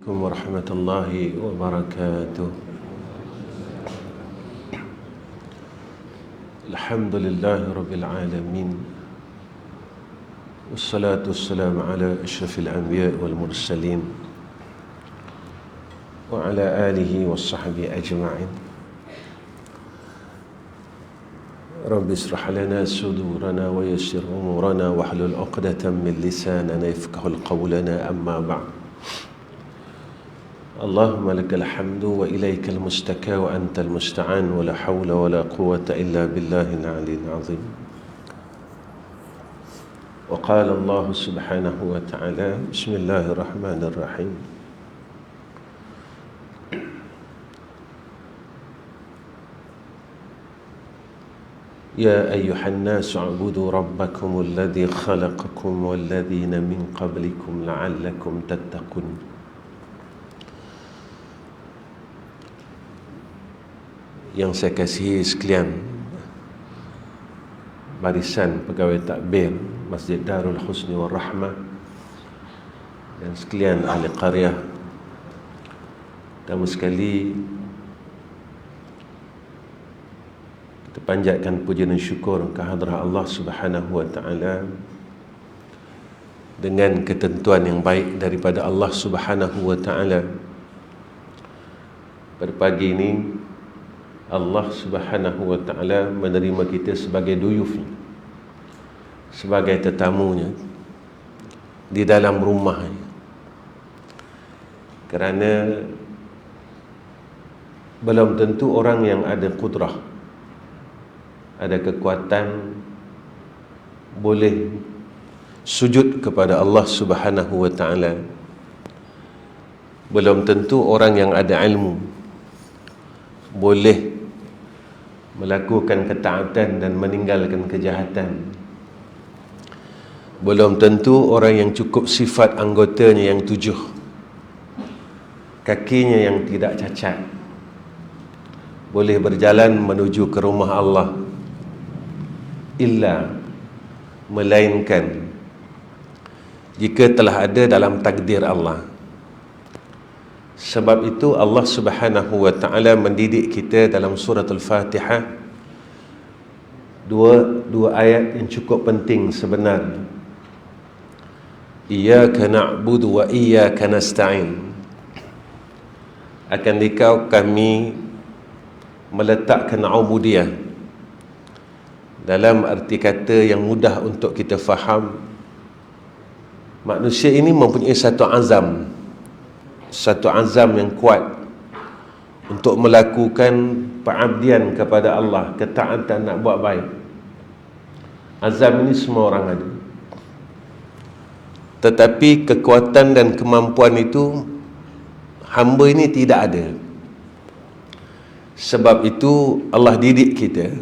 Assalamualaikum warahmatullahi wabarakatuh. Alhamdulillahi rabbil alamin. Wassalatu wassalamu ala asyrafil anbiya wal mursalin wa ala alihi wa sahbihi ajma'in. Rabbi israh lana sudurana wa yassir umurana wahlul 'uqdatam min lisanina yafqahul qawlana, amma ba'd. Allahumma lakal hamdu wa ilaikal mustaka wa antal musta'an wa la hawla wa la quwwata illa billahil aliyyil azim. Wa qala Allah subhanahu wa ta'ala, bismillahirrahmanirrahim. Ya ayyuhan nasu ubudu rabbakumul ladzi khalaqakum wal ladzina min qablikum la'allakum tattaqun. Yang saya kasihi sekalian, barisan pegawai takbir Masjid Darul Husni wal Rahmah dan sekalian ahli qaryah, pertama sekali kita panjatkan puja dan syukur ke hadrah Allah Subhanahu wa ta'ala dengan ketentuan yang baik daripada Allah Subhanahu wa ta'ala. Pada pagi ini Allah Subhanahu wa ta'ala menerima kita sebagai duyuf, sebagai tetamunya di dalam rumahnya, kerana belum tentu orang yang ada kudrah, ada kekuatan, boleh sujud kepada Allah Subhanahu wa ta'ala. Belum tentu orang yang ada ilmu boleh melakukan ketaatan dan meninggalkan kejahatan. Belum tentu orang yang cukup sifat anggotanya yang 7, kakinya yang tidak cacat, boleh berjalan menuju ke rumah Allah, melainkan jika telah ada dalam takdir Allah. Sebab itu Allah Subhanahu wa ta'ala mendidik kita dalam surah Al-Fatihah, dua ayat yang cukup penting sebenarnya. Iyyaka na'budu wa iyyaka nasta'in. Akan dikau kami meletakkan ubudiyah dalam arti kata yang mudah untuk kita faham. Manusia ini mempunyai satu azam yang kuat untuk melakukan pengabdian kepada Allah, ketaatan, nak buat baik. Azam ini semua orang ada, tetapi kekuatan dan kemampuan itu hamba ini tidak ada. Sebab itu Allah didik kita,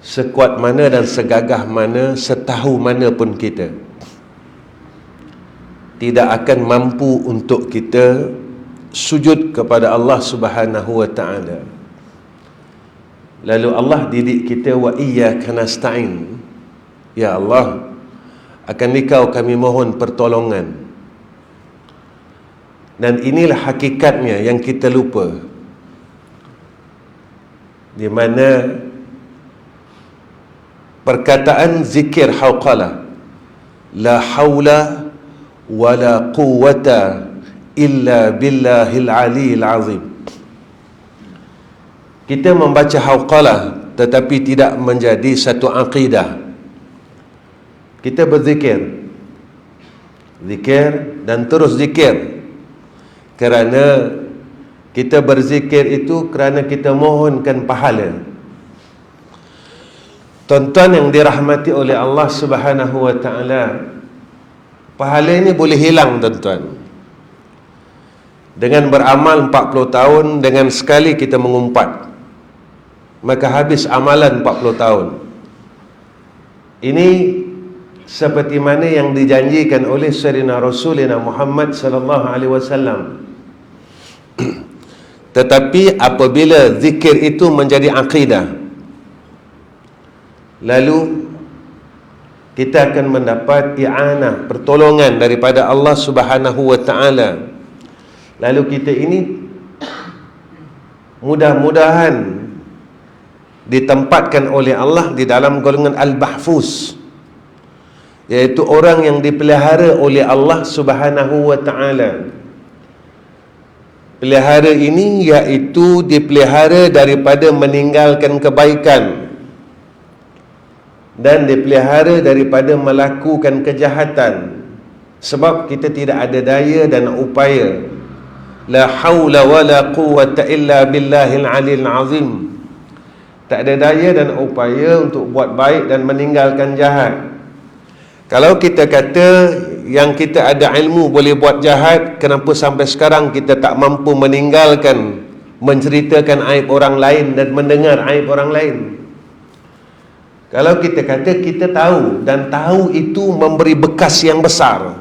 sekuat mana dan segagah mana, setahu mana pun kita, tidak akan mampu untuk kita sujud kepada Allah Subhanahu wa ta'ala. Lalu Allah didik kita, wa iyyaka nasta'in. Ya Allah, akan dikau kami mohon pertolongan. Dan inilah hakikatnya yang kita lupa, di mana perkataan zikir hauqalah, la haula wala quwwata illa billahil aliyil azim. Kita membaca hauqalah tetapi tidak menjadi satu aqidah. Kita berzikir, zikir dan terus zikir, kerana kita berzikir itu kerana kita mohonkan pahala. Tuan-tuan yang dirahmati oleh Allah Subhanahu wa ta'ala, pahala ini boleh hilang tuan-tuan. Dengan beramal 40 tahun, dengan sekali kita mengumpat, maka habis amalan 40 tahun. Ini seperti mana yang dijanjikan oleh Sayyidina Rasulina Muhammad sallallahu alaihi wasallam. Tetapi apabila zikir itu menjadi akidah, lalu kita akan mendapat i'anah, pertolongan daripada Allah Subhanahu wa taala. Lalu kita ini mudah-mudahan ditempatkan oleh Allah di dalam golongan al-mahfuz, iaitu orang yang dipelihara oleh Allah Subhanahu wa taala. Pelihara ini iaitu dipelihara daripada meninggalkan kebaikan dan dipelihara daripada melakukan kejahatan, sebab kita tidak ada daya dan upaya. La haula wala quwwata illa billahil aliyil azim. Tak ada daya dan upaya untuk buat baik dan meninggalkan jahat. Kalau kita kata yang kita ada ilmu boleh buat jahat, kenapa sampai sekarang kita tak mampu meninggalkan menceritakan aib orang lain dan mendengar aib orang lain? Kalau kita kata kita tahu, dan tahu itu memberi bekas yang besar.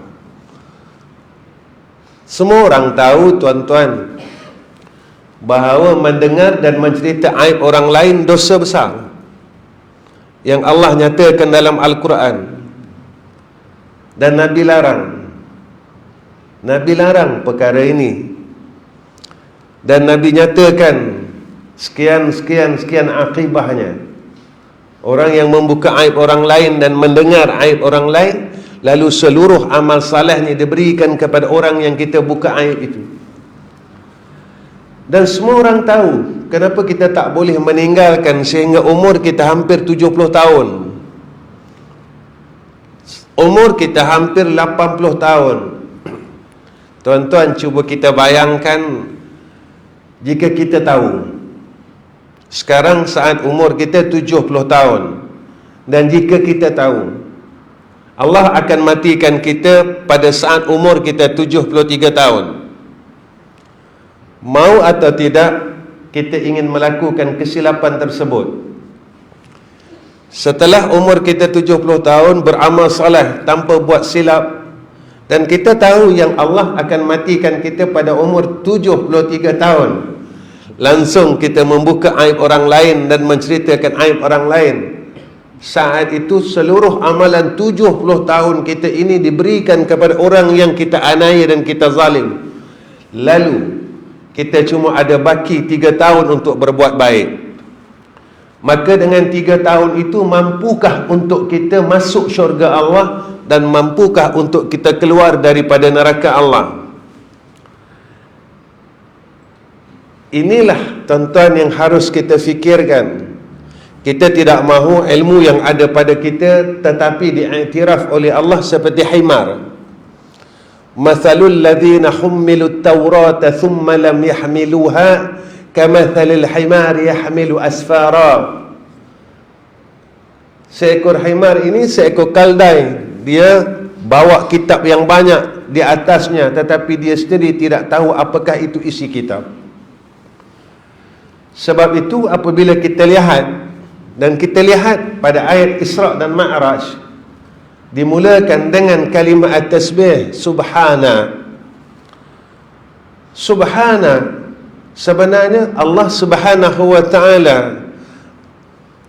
Semua orang tahu, tuan-tuan, bahawa mendengar dan mencerita aib orang lain dosa besar yang Allah nyatakan dalam Al-Quran. Dan Nabi larang. Nabi larang perkara ini. Dan Nabi nyatakan sekian akibahnya. Orang yang membuka aib orang lain dan mendengar aib orang lain, lalu seluruh amal salehnya diberikan kepada orang yang kita buka aib itu. Dan semua orang tahu kenapa kita tak boleh meninggalkan sehingga umur kita hampir 70 tahun. Umur kita hampir 80 tahun. Tuan-tuan, cuba kita bayangkan jika kita tahu sekarang saat umur kita 70 tahun, dan jika kita tahu Allah akan matikan kita pada saat umur kita 73 tahun, mau atau tidak kita ingin melakukan kesilapan tersebut. Setelah umur kita 70 tahun beramal soleh tanpa buat silap, dan kita tahu yang Allah akan matikan kita pada umur 73 tahun, langsung kita membuka aib orang lain dan menceritakan aib orang lain. Saat itu seluruh amalan 70 tahun kita ini diberikan kepada orang yang kita aniaya dan kita zalim. Lalu kita cuma ada baki 3 tahun untuk berbuat baik. Maka dengan 3 tahun itu, mampukah untuk kita masuk syurga Allah, dan mampukah untuk kita keluar daripada neraka Allah? Inilah tuan-tuan yang harus kita fikirkan. Kita tidak mahu ilmu yang ada pada kita tetapi diiktiraf oleh Allah seperti himar. Mathalul ladzina hummilut tawrata thumma lam yahmiluha kamathalil himar yahmilu asfara. Seekor himar ini seekor kaldai, dia bawa kitab yang banyak di atasnya, tetapi dia sendiri tidak tahu apakah itu isi kitab. Sebab itu apabila kita lihat, dan kita lihat pada ayat Isra' dan Ma'raj, dimulakan dengan kalimat at-tasbih subhana. Subhana, sebenarnya Allah Subhanahu wa ta'ala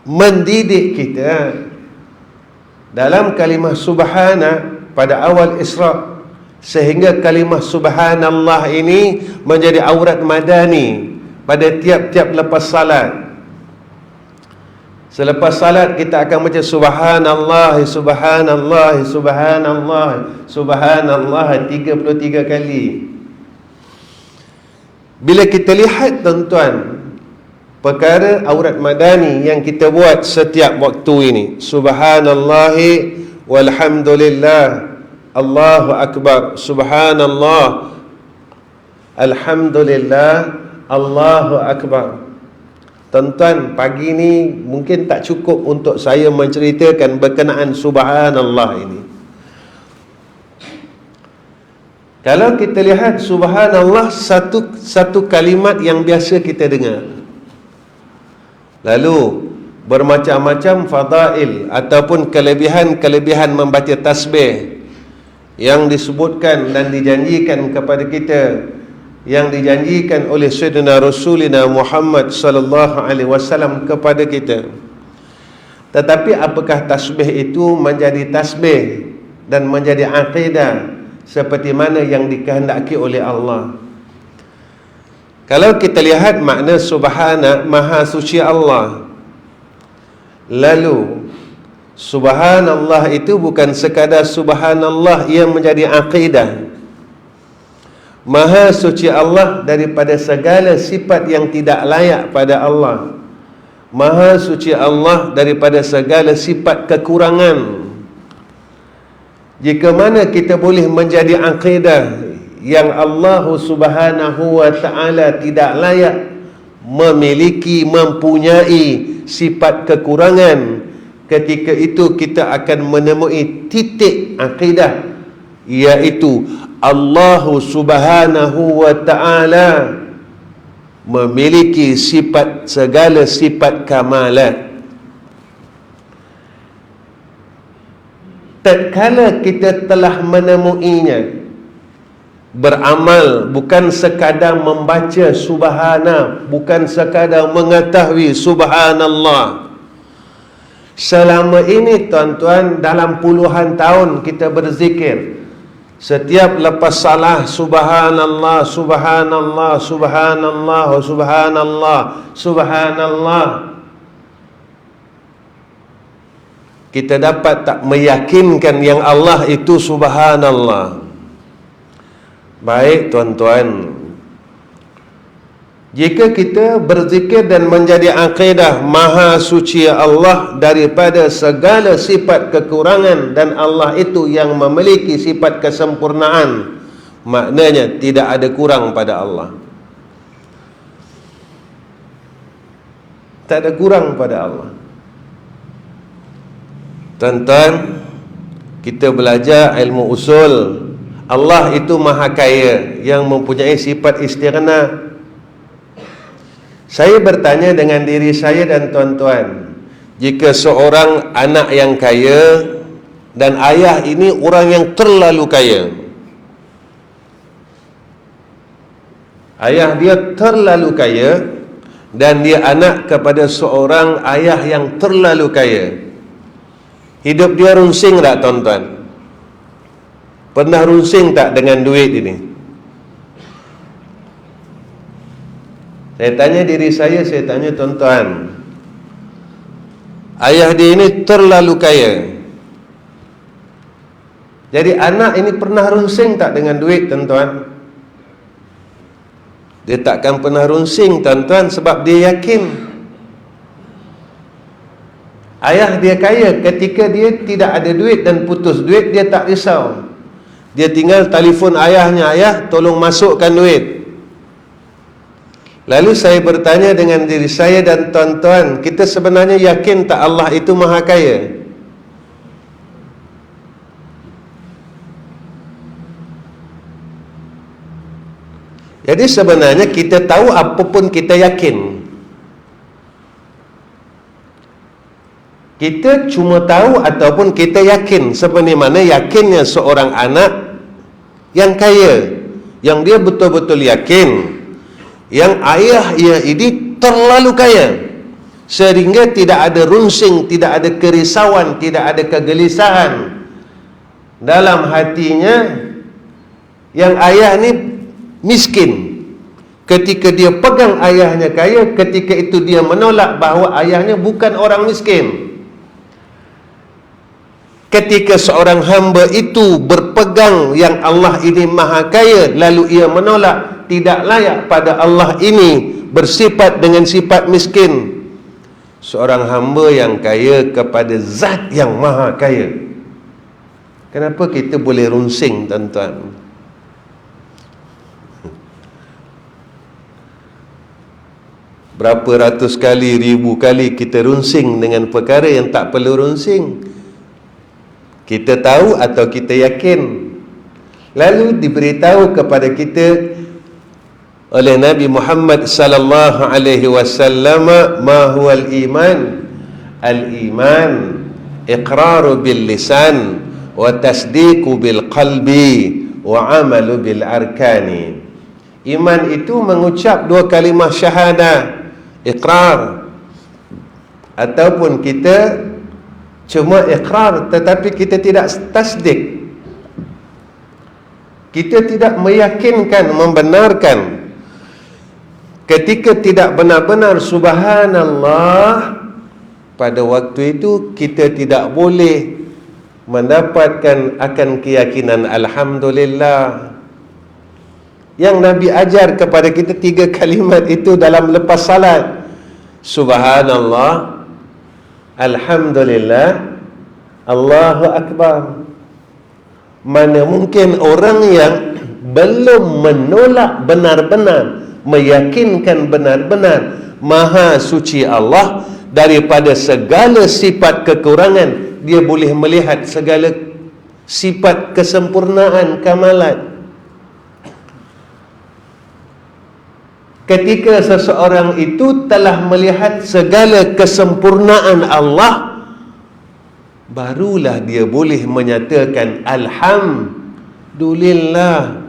mendidik kita dalam kalimah subhana pada awal Isra', sehingga kalimah subhanallah ini menjadi aurat madani pada tiap-tiap lepas salat. Selepas salat kita akan baca subhanallah, subhanallah, subhanallah, subhanallah 33 kali. Bila kita lihat tuan-tuan, perkara aurat madani yang kita buat setiap waktu ini, subhanallah walhamdulillah, Allahu akbar, subhanallah, alhamdulillah, Allahu akbar. Tuan-tuan, pagi ni mungkin tak cukup untuk saya menceritakan berkenaan subhanallah ini. Kalau kita lihat subhanallah, satu kalimat yang biasa kita dengar. Lalu bermacam-macam fadail ataupun kelebihan-kelebihan membaca tasbih yang disebutkan dan dijanjikan kepada kita, yang dijanjikan oleh Sayyidina Rasulina Muhammad sallallahu alaihi wasallam kepada kita. Tetapi apakah tasbih itu menjadi tasbih dan menjadi akidah seperti mana yang dikehendaki oleh Allah? Kalau kita lihat makna subhana, maha suci Allah. Lalu subhanallah itu bukan sekadar subhanallah yang menjadi akidah. Maha suci Allah daripada segala sifat yang tidak layak pada Allah. Maha suci Allah daripada segala sifat kekurangan. Jika mana kita boleh menjadi akidah yang Allah Subhanahu wa ta'ala tidak layak memiliki, mempunyai sifat kekurangan, ketika itu kita akan menemui titik akidah, iaitu Allah Subhanahu wa ta'ala memiliki sifat, segala sifat kamalat. Tatkala kita telah menemuinya, beramal bukan sekadar membaca subhana, bukan sekadar mengetahui subhanallah. Selama ini tuan-tuan, dalam puluhan tahun kita berzikir, setiap lepas salah subhanallah, subhanallah, subhanallah, subhanallah, subhanallah. Kita dapat tak meyakinkan yang Allah itu subhanallah. Baik tuan-tuan, jika kita berzikir dan menjadi akidah maha suci Allah daripada segala sifat kekurangan, dan Allah itu yang memiliki sifat kesempurnaan, maknanya tidak ada kurang pada Allah. Tak ada kurang pada Allah. Tuan-tuan, kita belajar ilmu usul. Allah itu maha kaya yang mempunyai sifat istighna. Saya bertanya dengan diri saya dan tuan-tuan, jika seorang anak yang kaya dan ayah ini orang yang terlalu kaya, ayah dia terlalu kaya dan dia anak kepada seorang ayah yang terlalu kaya, hidup dia runsing tak tuan-tuan? Pernah runsing tak dengan duit ini? Saya tanya diri saya tanya tuan-tuan, ayah dia ini terlalu kaya, jadi anak ini pernah runsing tak dengan duit tuan-tuan? Dia takkan pernah runsing tuan-tuan, sebab dia yakin ayah dia kaya. Ketika dia tidak ada duit dan putus duit, dia tak risau. Dia tinggal telefon ayahnya, ayah tolong masukkan duit. Lalu saya bertanya dengan diri saya dan tuan-tuan, kita sebenarnya yakin tak Allah itu maha kaya? Jadi sebenarnya kita tahu apapun kita yakin. Kita cuma tahu ataupun kita yakin, seperti mana yakinnya seorang anak yang kaya, yang dia betul-betul yakin yang ayah ia ini terlalu kaya, sehingga tidak ada runsing, tidak ada kerisauan, tidak ada kegelisahan dalam hatinya yang ayah ni miskin. Ketika dia pegang ayahnya kaya, ketika itu dia menolak bahawa ayahnya bukan orang miskin. Ketika seorang hamba itu berpegang yang Allah ini maha kaya, lalu ia menolak, tidak layak pada Allah ini bersifat dengan sifat miskin. Seorang hamba yang kaya kepada zat yang maha kaya, kenapa kita boleh runsing tuan-tuan? Berapa ratus kali, ribu kali kita runsing dengan perkara yang tak perlu runsing. Kita tahu atau kita yakin. Lalu diberitahu kepada kita oleh Nabi Muhammad sallallahu alaihi wasallam, ma huwal iman? Al-iman iqraru bil lisan wa tasdiqu bil qalbi wa amalu bil arkani. Iman itu mengucap dua kalimah syahadah, iqrar, ataupun kita Cuma ikrar tetapi kita tidak tasdik. Kita tidak meyakinkan, membenarkan. Ketika tidak benar-benar subhanallah, pada waktu itu kita tidak boleh mendapatkan akan keyakinan alhamdulillah. Yang Nabi ajar kepada kita 3 kalimat itu dalam lepas salat. Subhanallah, alhamdulillah, Allahu Akbar. Mana mungkin orang yang belum menolak benar-benar, meyakinkan benar-benar Maha suci Allah daripada segala sifat kekurangan, dia boleh melihat segala sifat kesempurnaan, kamalat. Ketika seseorang itu telah melihat segala kesempurnaan Allah, barulah dia boleh menyatakan alhamdulillah.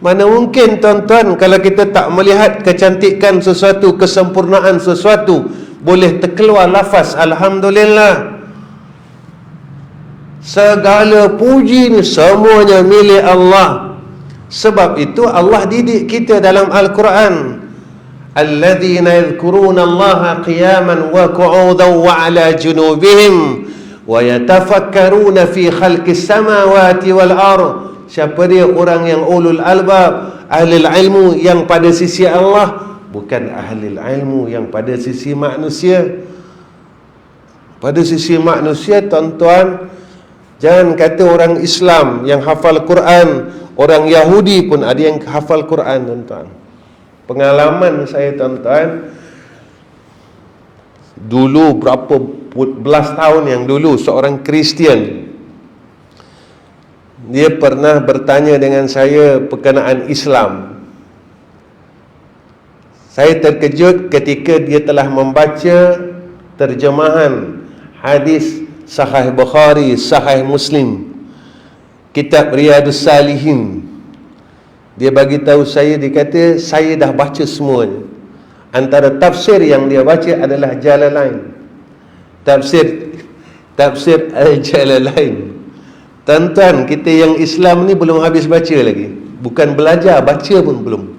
Mana mungkin tuan-tuan, kalau kita tak melihat kecantikan sesuatu, kesempurnaan sesuatu, boleh terkeluar lafaz alhamdulillah. Segala puji ni semuanya milik Allah. Sebab itu Allah didik kita dalam Al-Quran, alladzina yadhkuruna Allaha qiyaman wa qu'udan wa ala junubihim wa yatafakkaruna fi khalqis samawati wal ardh. Siapa dia? Orang yang ulul albab, ahli ilmu yang pada sisi Allah, bukan ahli ilmu yang pada sisi manusia. Pada sisi manusia, tuan-tuan, jangan kata orang Islam yang hafal Quran, orang Yahudi pun ada yang hafal Quran, tuan-tuan. Pengalaman saya, tuan-tuan, dulu berapa belas tahun yang dulu, seorang Kristian, dia pernah bertanya dengan saya berkenaan Islam. Saya terkejut ketika dia telah membaca terjemahan hadis Sahih Bukhari, Sahih Muslim, kitab Riyadus Salihin. Dia bagi tahu saya, dia kata saya dah baca semuanya. Antara tafsir yang dia baca adalah Jalalain. Tafsir Al-Jalalain. Tuan-tuan, kita yang Islam ni belum habis baca lagi. Bukan belajar, baca pun belum.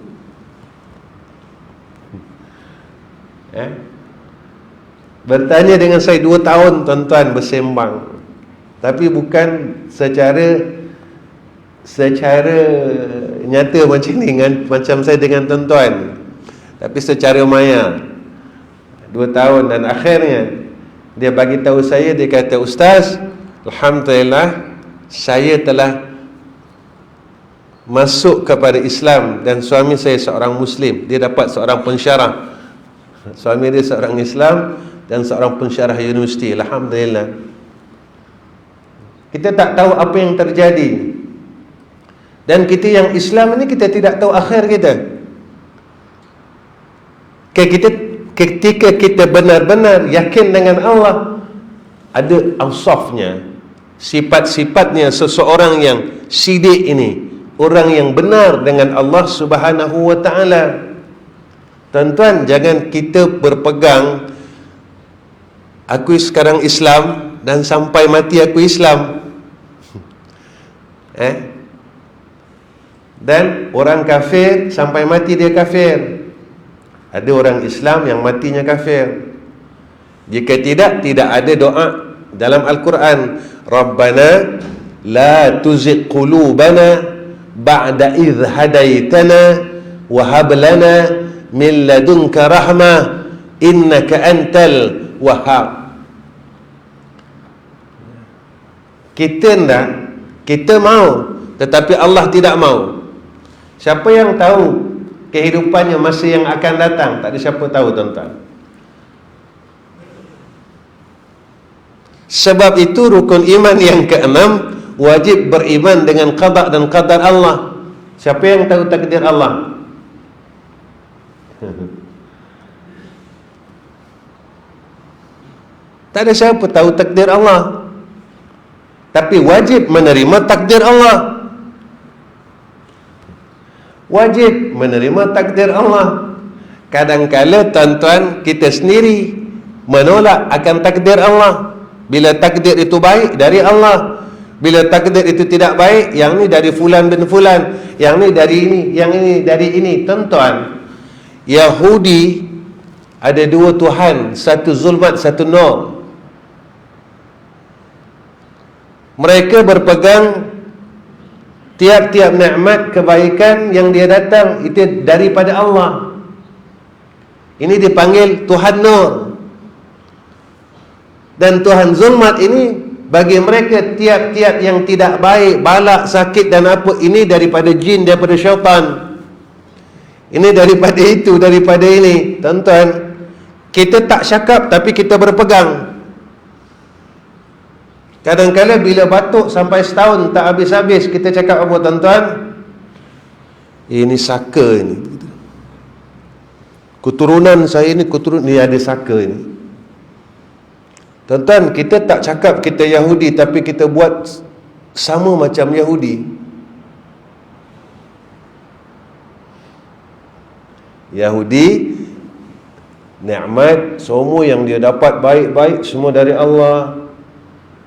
Bertanya dengan saya 2 tahun, tuan-tuan, bersembang. Tapi bukan secara nyata macam ni, macam saya dengan tuan-tuan, tapi secara maya. 2 tahun, dan akhirnya dia bagi tahu saya, dia kata, Ustaz, alhamdulillah, saya telah masuk kepada Islam dan suami saya seorang Muslim. Dia dapat seorang pensyarah. Suami dia seorang Islam dan seorang pensyarah universiti. Alhamdulillah. Kita tak tahu apa yang terjadi. Dan kita yang Islam ni, kita tidak tahu akhir kita. Ketika kita benar-benar yakin dengan Allah, ada awsafnya, sifat-sifatnya seseorang yang sidik ini, orang yang benar dengan Allah Subhanahu wa ta'ala. Tuan-tuan, jangan kita berpegang, aku sekarang Islam dan sampai mati aku Islam. Dan orang kafir sampai mati dia kafir. Ada orang Islam yang matinya kafir. Jika tidak ada doa dalam Al-Quran, Rabbana la tuzigh qulubana ba'da idh hadaitana wa hab lana min ladunka rahmah innaka antal wahhab. Kita mau, tetapi Allah tidak mau. Siapa yang tahu kehidupannya masa yang akan datang? Tak ada siapa tahu, tuan-tuan. Sebab itu rukun iman yang ke-6, wajib beriman dengan qada dan qadar Allah. Siapa yang tahu takdir Allah? Tak ada siapa tahu takdir Allah. Tapi wajib menerima takdir Allah. Wajib menerima takdir Allah. Kadang-kala, tuan-tuan, kita sendiri menolak akan takdir Allah. Bila takdir itu baik, dari Allah. Bila takdir itu tidak baik, yang ni dari fulan bin fulan, yang ni dari ini, yang ini dari ini. Tuan-tuan, Yahudi ada dua Tuhan, satu zulmat, satu nur. Mereka berpegang tiap-tiap nikmat kebaikan yang dia datang itu daripada Allah. Ini dipanggil Tuhan Nur. Dan Tuhan Zulmat ini bagi mereka tiap-tiap yang tidak baik, balak, sakit dan apa, ini daripada jin, daripada syaitan. Ini daripada itu, daripada ini. Tuan-tuan, kita tak cakap tapi kita berpegang. Kadang-kadang bila batuk sampai setahun tak habis-habis, kita cakap apa tuan-tuan? Ini saka ini. Keturunan saya ni, ni ada saka ini. Tuan-tuan, kita tak cakap kita Yahudi tapi kita buat sama macam Yahudi. Yahudi, nikmat semua yang dia dapat baik-baik semua dari Allah.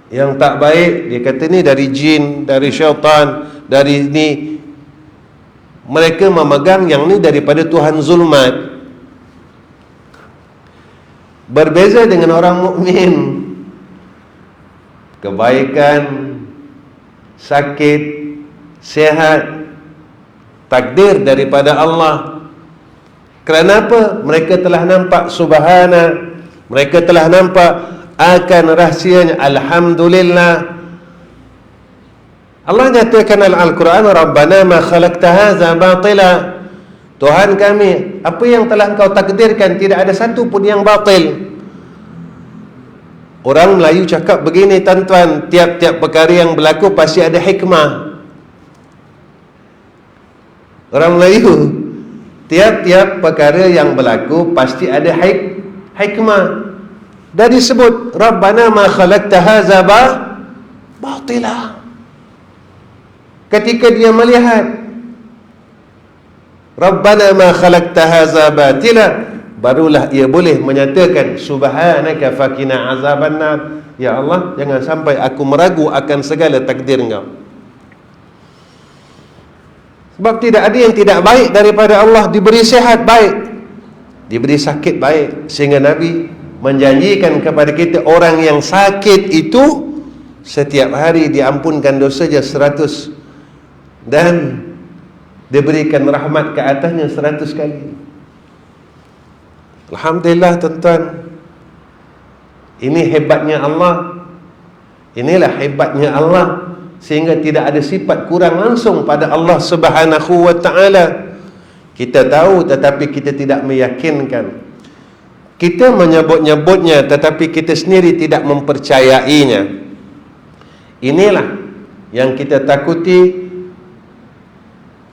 Yang tak baik dia kata ni dari jin, dari syaitan, dari ni. Mereka memegang yang ni daripada Tuhan Zulmat. Berbeza dengan orang mukmin, kebaikan, sakit, sehat, takdir daripada Allah. Kerana apa? Mereka telah nampak subhana, mereka telah nampak akan rahsianya. Alhamdulillah. Allah nyatakan dalam Al-Quran, Rabbana ma khalaqta hadza batila. Tuhan kami, apa yang telah Engkau takdirkan tidak ada satu pun yang batil. Orang Melayu cakap begini tuan-tuan, tiap-tiap perkara yang berlaku pasti ada hikmah. Orang Melayu, tiap-tiap perkara yang berlaku pasti ada hikmah. Dan disebut Rabbana ma khalaqta hadza batila. Ketika dia melihat Rabbana ma khalaqta hadza batila, barulah ia boleh menyatakan subhanaka fakina azabannar. Ya Allah, jangan sampai aku meragu akan segala takdir Engkau. Sebab tidak ada yang tidak baik daripada Allah. Diberi sihat baik, diberi sakit baik. Sehingga Nabi menjanjikan kepada kita, orang yang sakit itu setiap hari diampunkan dosanya 100 dan diberikan rahmat ke atasnya 100 kali. Alhamdulillah tuan-tuan. Ini hebatnya Allah. Inilah hebatnya Allah, sehingga tidak ada sifat kurang langsung pada Allah Subhanahu wa ta'ala. Kita tahu tetapi kita tidak meyakinkan. Kita menyebut-nyebutnya tetapi kita sendiri tidak mempercayainya. Inilah yang kita takuti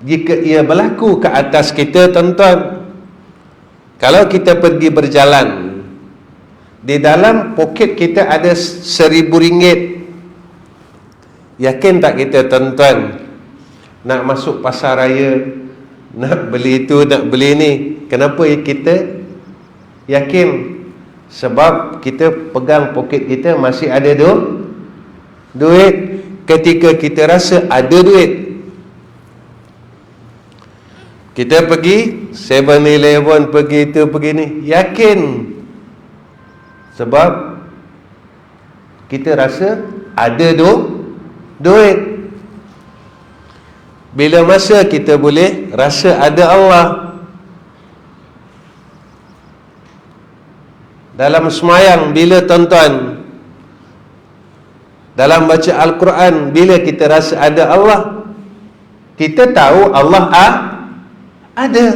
jika ia berlaku ke atas kita tuan-tuan. Kalau kita pergi berjalan, di dalam poket kita ada RM1,000. Yakin tak kita tuan-tuan nak masuk pasar raya, nak beli itu, nak beli ni? Kenapa kita yakin? Sebab kita pegang poket kita masih ada duit. Ketika kita rasa ada duit, kita pergi 7-Eleven, pergi itu, pergi ni, yakin. Sebab kita rasa ada duit. Bila masa kita boleh rasa ada Allah? Dalam semayang, bila tuan-tuan, dalam baca Al-Quran, bila kita rasa ada Allah, kita tahu Allah ada.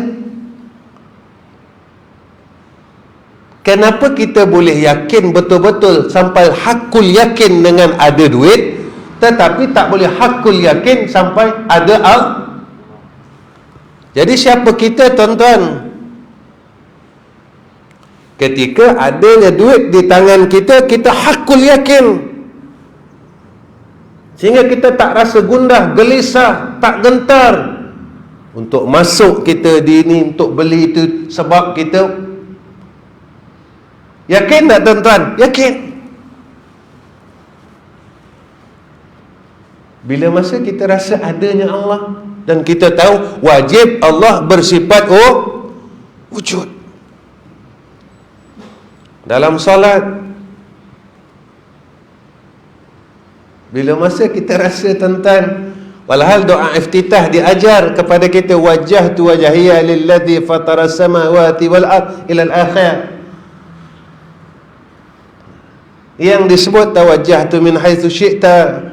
Kenapa kita boleh yakin betul-betul sampai hakul yakin dengan ada duit, tetapi tak boleh hakul yakin sampai ada Jadi siapa kita tuan-tuan? Ketika adanya duit di tangan kita, kita hakul yakin, sehingga kita tak rasa gundah, gelisah, tak gentar untuk masuk kita di ini, untuk beli itu. Sebab kita Yakin tak tuan-tuan? Yakin. Bila masa kita rasa adanya Allah dan kita tahu wajib Allah bersifat wujud. Dalam solat, bila masa kita rasa tuan-tuan, walhal doa iftitah diajar kepada kita, wajjahtu wajhiya lilladzi fatara samawati wal ard ila al-akhir, yang disebut tawajjahtu min haitsu syi'ta.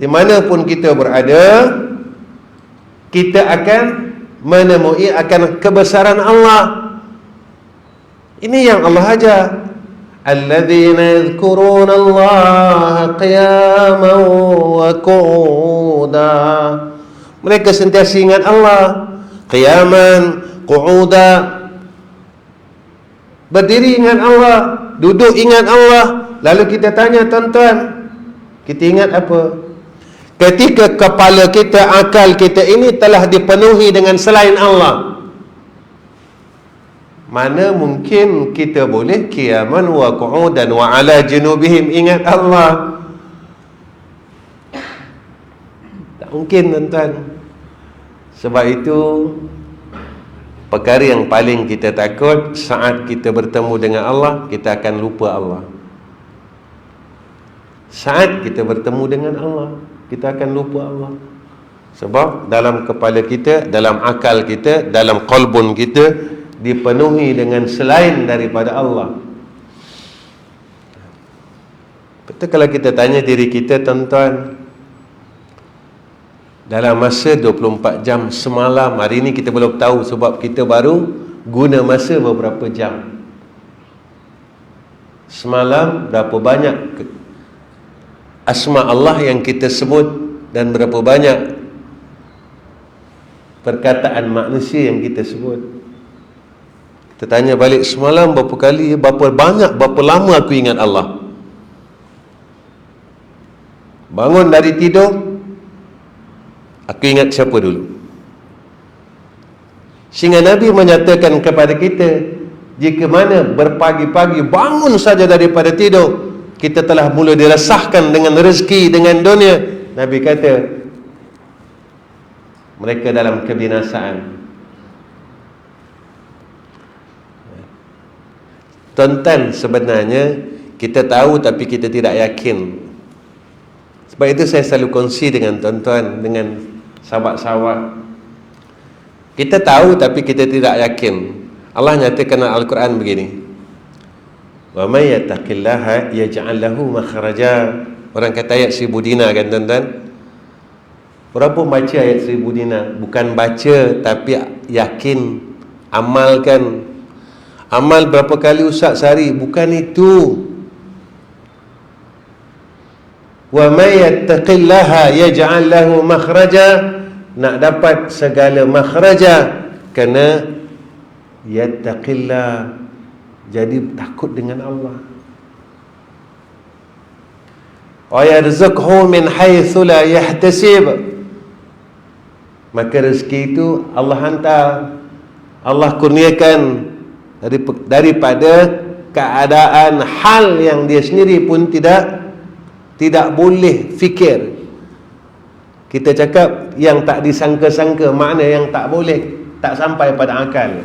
Di mana pun kita berada, kita akan menemui akan kebesaran Allah. Ini yang Allah ajar. Alladzina yadhkuruna Allah qiyaman wa qu'uda. Mereka sentiasa ingat Allah qiyaman, qu'uda. Berdiri ingat Allah, duduk ingat Allah. Lalu kita tanya tuan-tuan, kita ingat apa? Ketika kepala kita, akal kita ini telah dipenuhi dengan selain Allah, mana mungkin kita boleh qiyaman wa qu'udan wa ala junubihim ingat Allah? Tak mungkin tuan-tuan. Sebab itu perkara yang paling kita takut saat kita bertemu dengan Allah, kita akan lupa Allah. Saat kita bertemu dengan Allah, kita akan lupa Allah. Sebab dalam kepala kita, dalam akal kita, dalam qalbun kita dipenuhi dengan selain daripada Allah. Betul kalau kita tanya diri kita tuan-tuan, dalam masa 24 jam semalam, hari ini kita belum tahu sebab kita baru guna masa beberapa jam. Semalam berapa banyak asma Allah yang kita sebut dan berapa banyak perkataan manusia yang kita sebut. Kita tanya balik, semalam berapa kali, berapa banyak, berapa lama aku ingat Allah? Bangun dari tidur, aku ingat siapa dulu? Sehingga Nabi menyatakan kepada kita, jika mana berpagi-pagi bangun saja daripada tidur, kita telah mula diresahkan dengan rezeki, dengan dunia. Nabi kata, mereka dalam kebinasaan. Tuan-tuan, sebenarnya kita tahu tapi kita tidak yakin. Sebab itu saya selalu kongsi dengan tuan-tuan, dengan sahabat-sahabat. Kita tahu tapi kita tidak yakin. Allah nyatakan dalam Al-Quran begini, wa may yattaqillaha yaj'al lahu makhraja. Orang kata ayat 1000 dinar kan tuan-tuan? Berapa baca ayat 1000 dinar? Bukan baca tapi yakin, amalkan. Amal berapa kali ustaz sehari? Bukan itu. Wa may yattaqillaha yaj'al lahu makhraja. Nak dapat segala makhraja, kena yattaqillah, jadi takut dengan Allah. Wa yarzuqhu min haitsu la yahtasib. Maka rezeki itu Allah hantar, Allah kurniakan daripada keadaan hal yang dia sendiri pun tidak boleh fikir. Kita cakap yang tak disangka-sangka, makna yang tak boleh, tak sampai pada akal.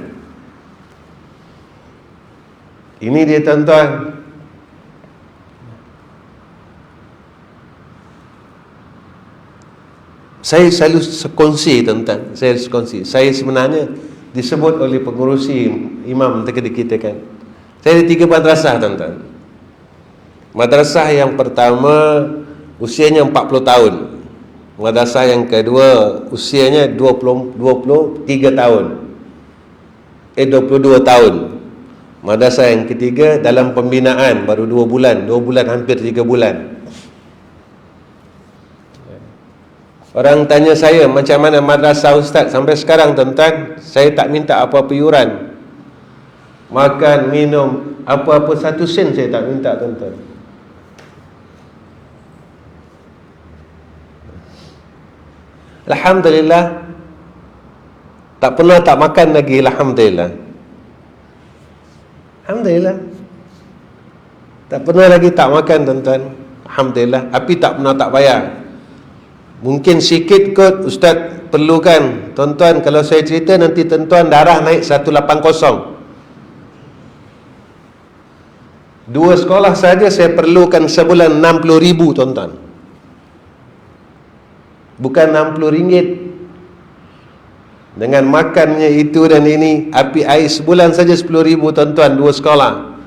Ini dia tuan-tuan. Saya selalu sekongsi tuan-tuan, saya sebenarnya disebut oleh pengurusi imam ketika kita kan, saya ada 3 madrasah tuan-tuan. Madrasah yang pertama usianya 40 tahun. Madrasah yang kedua usianya 23 tahun. 22 tahun. Madrasah yang ketiga dalam pembinaan baru 2 bulan, hampir 3 bulan. Orang tanya saya macam mana madrasah ustaz, sampai sekarang tuan-tuan saya tak minta apa-apa yuran. Makan, minum, apa-apa 1 sen saya tak minta tuan-tuan. Alhamdulillah, tak pernah tak makan lagi, alhamdulillah. Alhamdulillah. Tak pernah lagi tak makan, tuan-tuan. Alhamdulillah. Tapi tak pernah tak bayar. Mungkin sikit kot Ustaz perlukan. Tuan-tuan, kalau saya cerita nanti tuan-tuan darah naik 180. 2 sekolah saja saya perlukan sebulan 60,000, tuan-tuan. Bukan RM60. Dengan makannya itu dan ini, api air sebulan saja 10,000, tuan-tuan, 2 sekolah.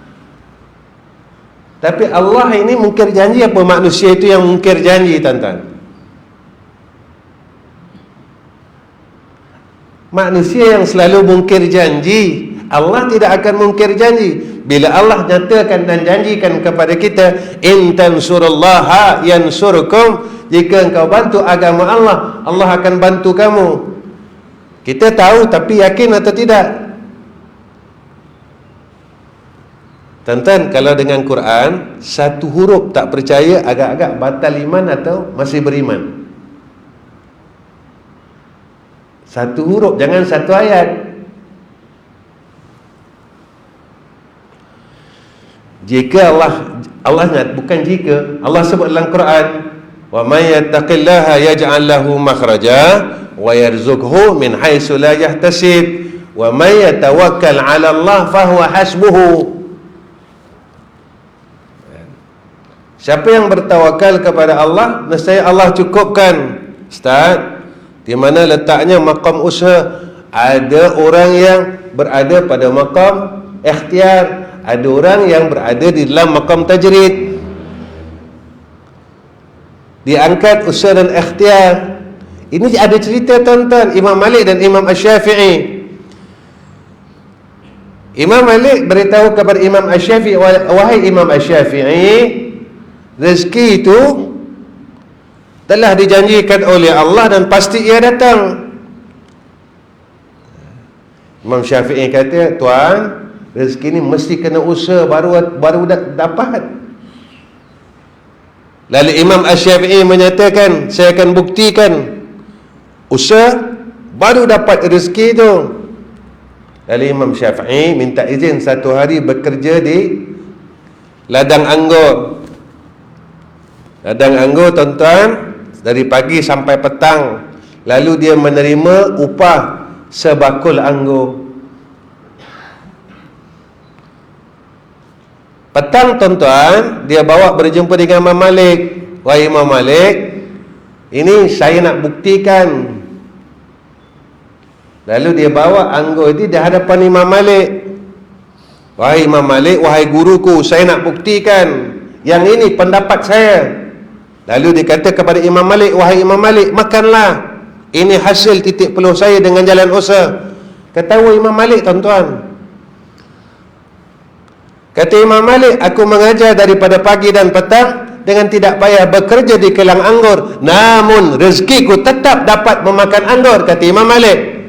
Tapi Allah ini mungkir janji apa manusia itu yang mungkir janji, tuan-tuan? Manusia yang selalu mungkir janji, Allah tidak akan mungkir janji. Bila Allah nyatakan dan janjikan kepada kita, in tansurullaha yansurkum, jika engkau bantu agama Allah, Allah akan bantu kamu. Kita tahu tapi yakin atau tidak? Tuan-tuan, kalau dengan Quran satu huruf tak percaya, agak-agak batal iman atau masih beriman? Satu huruf, jangan satu ayat. Jika Allah bukan jika, Allah sebut dalam Quran, wa may yattaqillaha yaj'al lahu makhraja wa yarzuqhu min haitsu la yahtasib wa may yatawakkal 'ala Allah fahuwa hasbuhu. Siapa yang bertawakal kepada Allah, nescaya Allah cukupkan. Ustaz, di mana letaknya maqam usaha? Ada orang yang berada pada maqam ikhtiar, ada orang yang berada di dalam maqam tajrid. Diangkat usaha dan ikhtiar. Ini ada cerita, tuan-tuan, Imam Malik dan Imam Asy-Syafi'i. Imam Malik beritahu kepada Imam Asy-Syafi'i, wahai Imam Asy-Syafi'i, rezeki itu telah dijanjikan oleh Allah dan pasti ia datang. Imam Syafi'i kata, tuan, rezeki ni mesti kena usaha baru dapat. Lalu Imam Asy-Syafi'i menyatakan, saya akan buktikan usaha baru dapat rezeki itu. Lalu Imam Syafi'i minta izin satu hari bekerja di ladang anggur. Ladang anggur, tuan-tuan, dari pagi sampai petang. Lalu dia menerima upah sebakul anggur. Petang, tuan-tuan, dia bawa berjumpa dengan Imam Malik. Wahai Imam Malik, ini saya nak buktikan. Lalu dia bawa anggur itu di hadapan Imam Malik. Wahai Imam Malik, wahai guruku, saya nak buktikan. Yang ini pendapat saya. Lalu dia kata kepada Imam Malik, wahai Imam Malik, makanlah. Ini hasil titik peluh saya dengan jalan usaha. Ketawa Imam Malik, tuan-tuan. Kata Imam Malik, aku mengajar daripada pagi dan petang dengan tidak payah bekerja di kilang anggur, namun rezekiku tetap dapat memakan anggur, kata Imam Malik.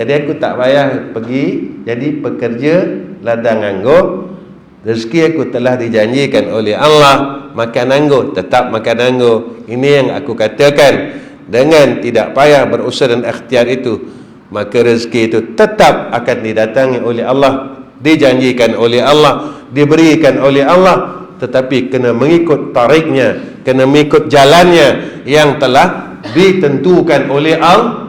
Jadi aku tak payah pergi jadi pekerja ladang anggur. Rezeki aku telah dijanjikan oleh Allah, makan anggur, tetap makan anggur. Ini yang aku katakan. Dengan tidak payah berusaha dan ikhtiar itu, maka rezeki itu tetap akan didatangi oleh Allah, dijanjikan oleh Allah, diberikan oleh Allah. Tetapi kena mengikut tariknya, kena mengikut jalannya yang telah ditentukan oleh Allah.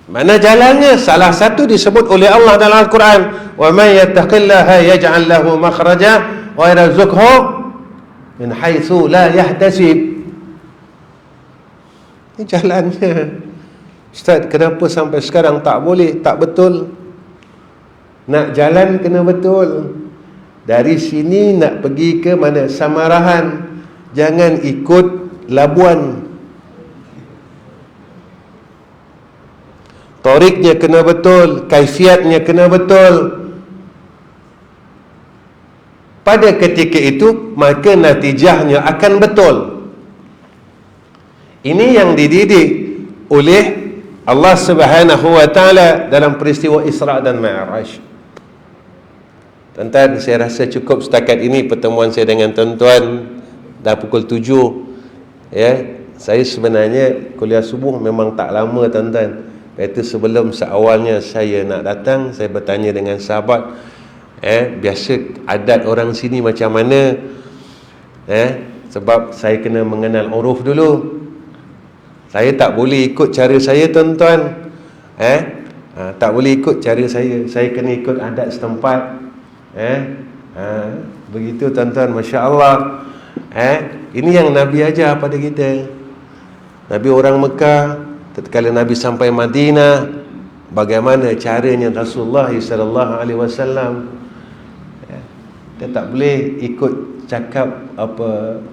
Mana jalannya? Salah satu disebut oleh Allah dalam Al-Quran, wa may yattaqillaha yaj'al lahu makhraja wa yarzuqhu min haitsu la yahtasib. Ini jalannya. Ustaz, kenapa sampai sekarang tak boleh? Tak betul. Nak jalan kena betul. Dari sini nak pergi ke mana? Samarahan. Jangan ikut Labuan. Toriknya kena betul, kaifiatnya kena betul. Pada ketika itu, maka natijahnya akan betul. Ini yang dididik oleh Allah Subhanahu wa Ta'ala dalam peristiwa Isra' dan Mi'raj. Tuan-tuan, saya rasa cukup setakat ini pertemuan saya dengan tuan-tuan. Dah pukul 7. Ya, Saya sebenarnya kuliah subuh memang tak lama tuan-tuan. Itu sebelum seawalnya saya nak datang, saya bertanya dengan sahabat, biasa adat orang sini macam mana? Sebab saya kena mengenal uruf dulu. Saya tak boleh ikut cara saya tuan-tuan. Tak boleh ikut cara saya. Saya kena ikut adat setempat. Begitu tuan-tuan, masya-Allah. Ini yang Nabi ajar pada kita. Nabi orang Mekah, tatkala Nabi sampai Madinah, bagaimana caranya Rasulullah sallallahu alaihi wasallam. Kita tak boleh ikut cakap apa.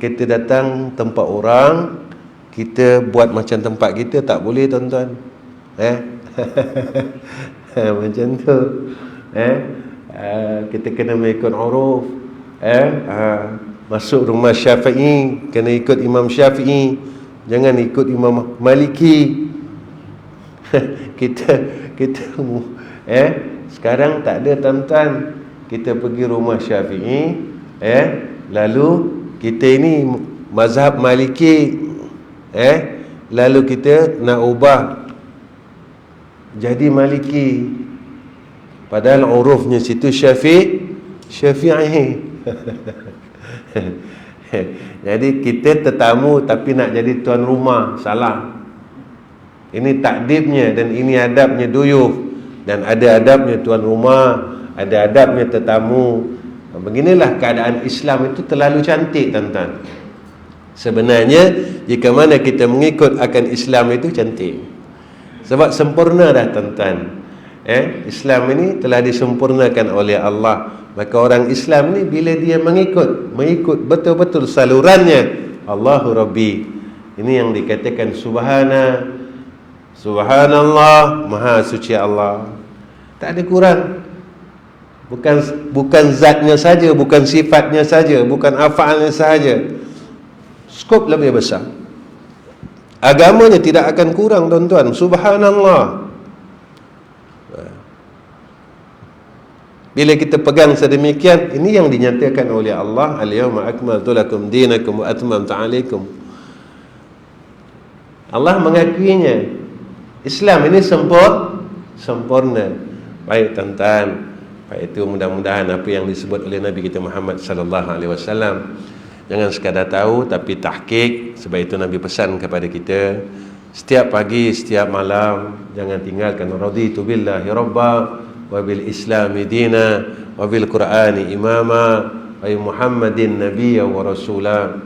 Kita datang tempat orang, kita buat macam tempat kita, tak boleh tuan-tuan. Macam tu. Kita kena mengikut uruf. Masuk rumah Syafi'i, kena ikut Imam Syafi'i, jangan ikut Imam Maliki. kita sekarang tak ada tuan-tuan. Kita pergi rumah Syafi'i, lalu kita ini mazhab Maliki, lalu kita nak ubah jadi Maliki, padahal urufnya situ Syafi'i. Jadi kita tetamu tapi nak jadi tuan rumah, salah. Ini takdibnya dan ini adabnya duyuf. Dan ada adabnya tuan rumah, ada adabnya tetamu. Beginilah keadaan Islam itu terlalu cantik tuan-tuan. Sebenarnya jika mana kita mengikut akan Islam itu cantik. Sebab sempurna dah tuan-tuan. Islam ini telah disempurnakan oleh Allah. Maka orang Islam ni bila dia mengikut betul-betul salurannya, Allahu Rabbi. Ini yang dikatakan Subhanallah, Maha Suci Allah. Tak ada kurang. Bukan zatnya saja, bukan sifatnya saja, bukan afalnya saja. Skop lebih besar. Agamanya tidak akan kurang tuan-tuan. Subhanallah. Bila kita pegang sedemikian, ini yang dinyatakan oleh Allah, al-yawma akmaltu lakum dinakum wa atmamtu alaikum. Allah mengakuinya. Islam ini sempurna. Baik tuan-tuan. Baik, itu mudah-mudahan apa yang disebut oleh Nabi kita Muhammad sallallahu alaihi wasallam jangan sekadar tahu tapi tahqiq. Sebab itu Nabi pesan kepada kita, setiap pagi, setiap malam, jangan tinggalkan raditu billahi rabba wa bil islami dina wa bil qur'ani imama wa muhammadin nabiyya wa rasula.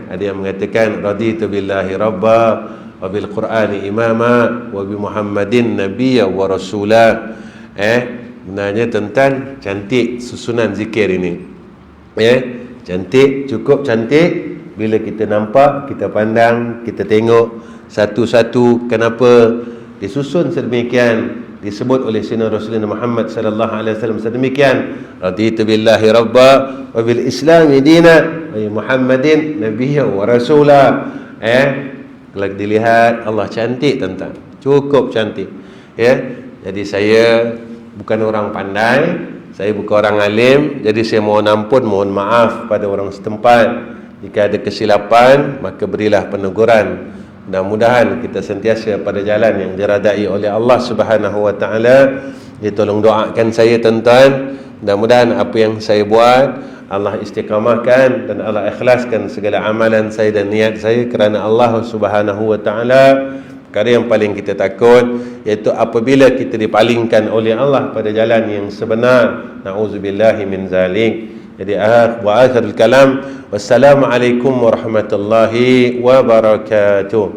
Ada yang mengatakan raditu billahi rabba wa bil qur'ani imama wa bi muhammadin nabiyya wa rasula. Sebenarnya tentang cantik susunan zikir ini. Cantik, cukup cantik. Bila kita nampak, kita pandang, kita tengok satu-satu kenapa disusun sedemikian, disebut oleh Sayyidina Rasulullah Muhammad sallallahu alaihi wasallam sedemikian. Raditu billahi rabba wa bil islami dina wa muhammadin nabiyya wa rasula. Kalau dilihat Allah cantik tentang, cukup cantik. Jadi saya bukan orang pandai, saya bukan orang alim, jadi saya mohon ampun, mohon maaf pada orang setempat. Jika ada kesilapan, maka berilah peneguran. Mudah-mudahan kita sentiasa pada jalan yang diradai oleh Allah Subhanahu wa taala. Dia tolong doakan saya tuan-tuan. Mudah-mudahan apa yang saya buat Allah istiqamahkan dan Allah ikhlaskan segala amalan saya dan niat saya kerana Allah Subhanahu wa taala. Perkara yang paling kita takut iaitu apabila kita dipalingkan oleh Allah pada jalan yang sebenar. Nauzubillahi min zalik. Jadi wa akhirul kalam, wassalamualaikum warahmatullahi wabarakatuh.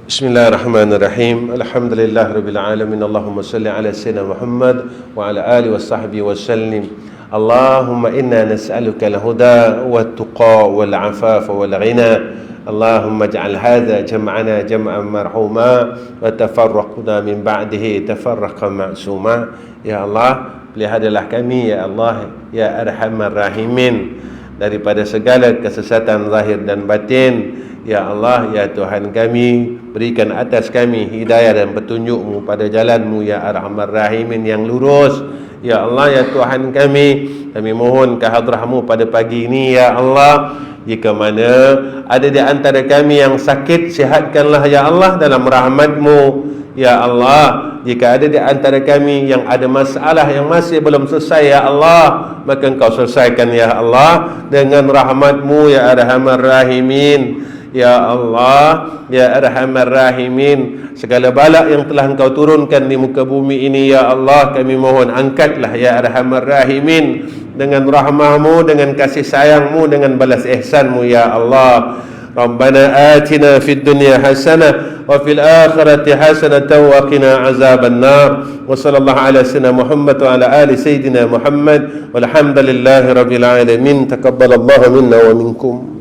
Bismillahirrahmanirrahim. Alhamdulillahirabbil alamin. Allahumma salli ala sayyidina Muhammad wa ala alihi washabbihi wasallim. Allahumma inna nas'aluka al-huda wat-tuqa wal-'afafa wal-ghina. Allahumma ij'al hadha jam'ana jam'an marhuma wa tafarraqna min ba'dihi tafarraqan ma'suma. Ya Allah, peliharalah kami ya Allah ya Arhamar Rahimin daripada segala kesesatan zahir dan batin. Ya Allah ya Tuhan kami, berikan atas kami hidayah dan petunjuk-Mu pada jalan-Mu ya Arhamar Rahimin yang lurus. Ya Allah ya Tuhan kami mohon ke hadrah-Mu pada pagi ini ya Allah. jika mana ada di antara kami yang sakit, sihatkanlah ya Allah dalam rahmat-Mu ya Allah. Jika ada di antara kami yang ada masalah yang masih belum selesai ya Allah, maka Engkau selesaikan ya Allah dengan rahmat-Mu ya Arhamar Rahimin. Ya Allah, ya Arhamar Rahimin, segala bala yang telah Engkau turunkan di muka bumi ini ya Allah, kami mohon angkatlah ya Arhamar Rahimin dengan rahmah-Mu, dengan kasih sayang-Mu, dengan balas ihsan-Mu ya Allah. Rabbana atina fid dunya hasanah wa fil akhirati hasanatan wa qina azaban nar. Wa sallallahu ala sayyidina Muhammad wa ala ali sayyidina Muhammad walhamdulillahi rabbil alamin. Taqabbalallahu minna wa minkum.